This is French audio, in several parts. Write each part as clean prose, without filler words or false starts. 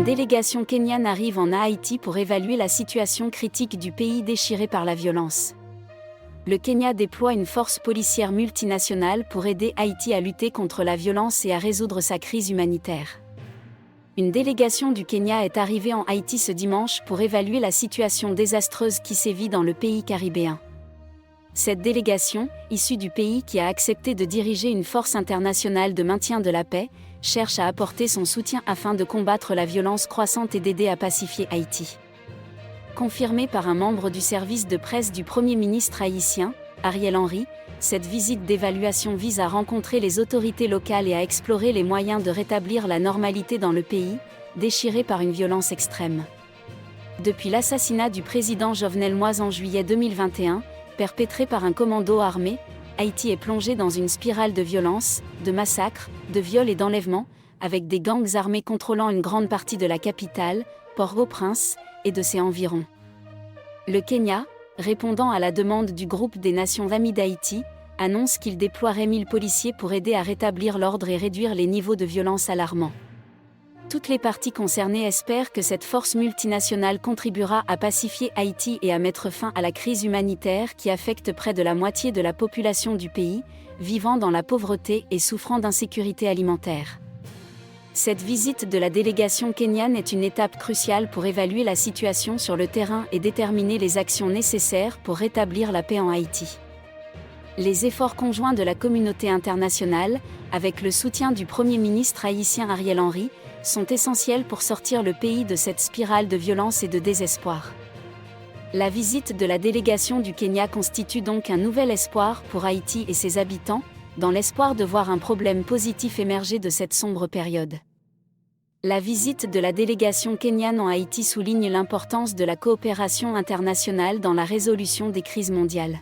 délégation kenyane arrive en Haïti pour évaluer la situation critique du pays déchiré par la violence. Le Kenya déploie une force policière multinationale pour aider Haïti à lutter contre la violence et à résoudre sa crise humanitaire. Une délégation du Kenya est arrivée en Haïti ce dimanche pour évaluer la situation désastreuse qui sévit dans le pays caribéen. Cette délégation, issue du pays qui a accepté de diriger une force internationale de maintien de la paix, cherche à apporter son soutien afin de combattre la violence croissante et d'aider à pacifier Haïti. Confirmé par un membre du service de presse du Premier ministre haïtien, Ariel Henry, cette visite d'évaluation vise à rencontrer les autorités locales et à explorer les moyens de rétablir la normalité dans le pays, déchiré par une violence extrême. Depuis l'assassinat du président Jovenel Moïse en juillet 2021, perpétré par un commando armé, Haïti est plongé dans une spirale de violence, de massacres, de viols et d'enlèvements, avec des gangs armés contrôlant une grande partie de la capitale, Port-au-Prince, et de ses environs. Le Kenya, répondant à la demande du groupe des Nations Amies d'Haïti, annonce qu'il déploierait 1000 policiers pour aider à rétablir l'ordre et réduire les niveaux de violence alarmants. Toutes les parties concernées espèrent que cette force multinationale contribuera à pacifier Haïti et à mettre fin à la crise humanitaire qui affecte près de la moitié de la population du pays, vivant dans la pauvreté et souffrant d'insécurité alimentaire. Cette visite de la délégation kenyane est une étape cruciale pour évaluer la situation sur le terrain et déterminer les actions nécessaires pour rétablir la paix en Haïti. Les efforts conjoints de la communauté internationale, avec le soutien du Premier ministre haïtien Ariel Henry, sont essentiels pour sortir le pays de cette spirale de violence et de désespoir. La visite de la délégation du Kenya constitue donc un nouvel espoir pour Haïti et ses habitants, dans l'espoir de voir un problème positif émerger de cette sombre période. La visite de la délégation kenyane en Haïti souligne l'importance de la coopération internationale dans la résolution des crises mondiales.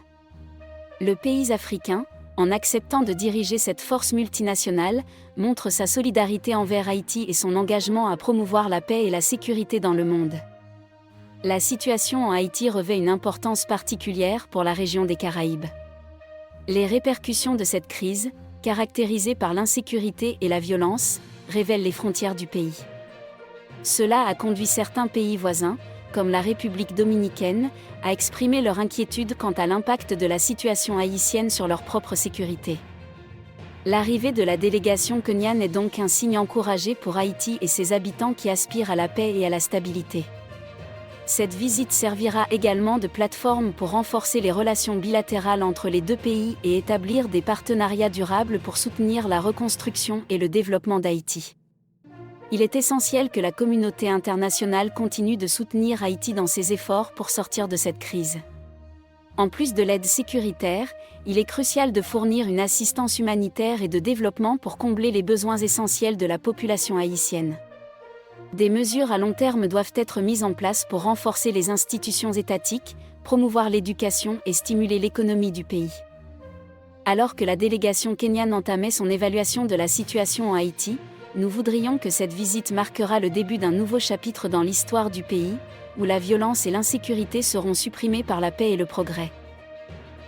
Le pays africain, en acceptant de diriger cette force multinationale, montre sa solidarité envers Haïti et son engagement à promouvoir la paix et la sécurité dans le monde. La situation en Haïti revêt une importance particulière pour la région des Caraïbes. Les répercussions de cette crise, caractérisée par l'insécurité et la violence, révèlent les frontières du pays. Cela a conduit certains pays voisins, comme la République dominicaine, à exprimer leur inquiétude quant à l'impact de la situation haïtienne sur leur propre sécurité. L'arrivée de la délégation kenyane est donc un signe encouragé pour Haïti et ses habitants qui aspirent à la paix et à la stabilité. Cette visite servira également de plateforme pour renforcer les relations bilatérales entre les deux pays et établir des partenariats durables pour soutenir la reconstruction et le développement d'Haïti. Il est essentiel que la communauté internationale continue de soutenir Haïti dans ses efforts pour sortir de cette crise. En plus de l'aide sécuritaire, il est crucial de fournir une assistance humanitaire et de développement pour combler les besoins essentiels de la population haïtienne. Des mesures à long terme doivent être mises en place pour renforcer les institutions étatiques, promouvoir l'éducation et stimuler l'économie du pays. Alors que la délégation kenyane entamait son évaluation de la situation en Haïti, nous voudrions que cette visite marquera le début d'un nouveau chapitre dans l'histoire du pays, où la violence et l'insécurité seront supprimées par la paix et le progrès.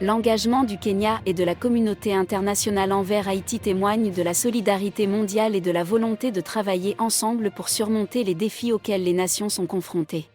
L'engagement du Kenya et de la communauté internationale envers Haïti témoigne de la solidarité mondiale et de la volonté de travailler ensemble pour surmonter les défis auxquels les nations sont confrontées.